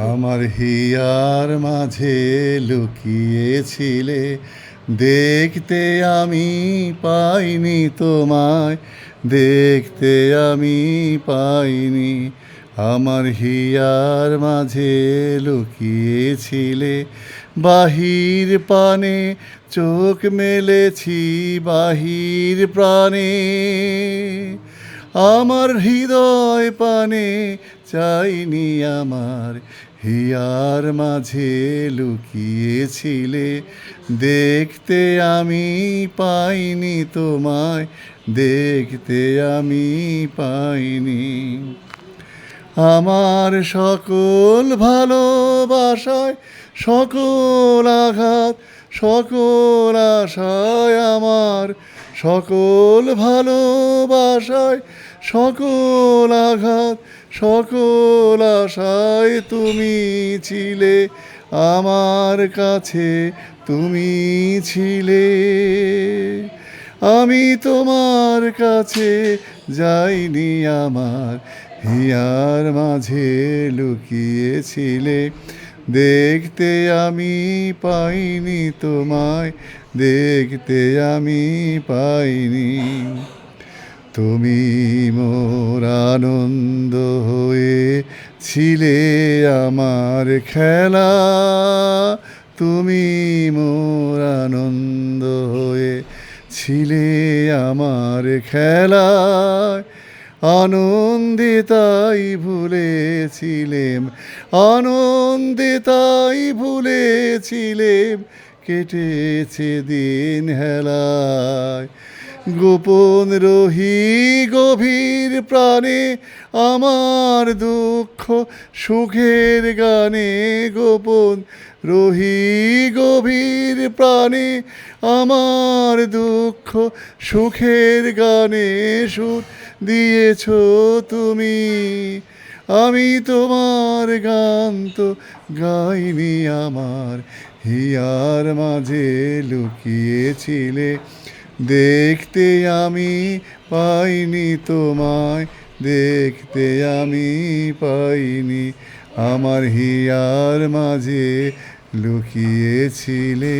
আমার হিয়ার মাঝে লুকিয়েছিলে, দেখতে আমি পাইনি তোমায়, দেখতে আমি পাইনি। আমার হিয়ার মাঝে লুকিয়েছিলে, বাহির পানে চোখ মেলেছি, বাহির প্রাণে আমার হৃদয় পানে চাইনি। আমার হিয়ার মাঝে লুকিয়েছিলে, দেখতে আমি পাইনি তোমায়, দেখতে আমি পাইনি। আমার সকল ভালোবাসায় সকল আঘাত, সকল আশায় আমার সকল ভালোবাসায় সকল আঘাত, সকল আশায় তুমি ছিলে আমার কাছে, তুমি ছিলে। আমি তোমার কাছে যাইনি, আমার হিয়ার মাঝে লুকিয়েছিলে, দেখতে আমি পাইনি তোমায়, দেখতে আমি পাইনি। তুমি মোর আনন্দ হয়ে ছিলে আমার খেলা, তুমি মোর আনন্দ হয়ে ছিলে আমার খেলায়। আনন্দে তাই ভুলেছিলেম, আনন্দে তাই ভুলেছিলেম, কেটেছে দিন হেলায়। গোপন রহি গভীর প্রাণে আমার দুঃখ সুখের গানে, গোপন রহি গভীর প্রাণে আমার দুঃখ সুখের গানে সুর দিয়েছ তুমি। আমি তোমার গান তো গাইনি, আমার হিয়ার মাঝে লুকিয়েছিলে, দেখতে আমি পাইনি তোমায়, দেখতে আমি পাইনি। আমার হিয়ার মাঝে লুকিয়েছিলে।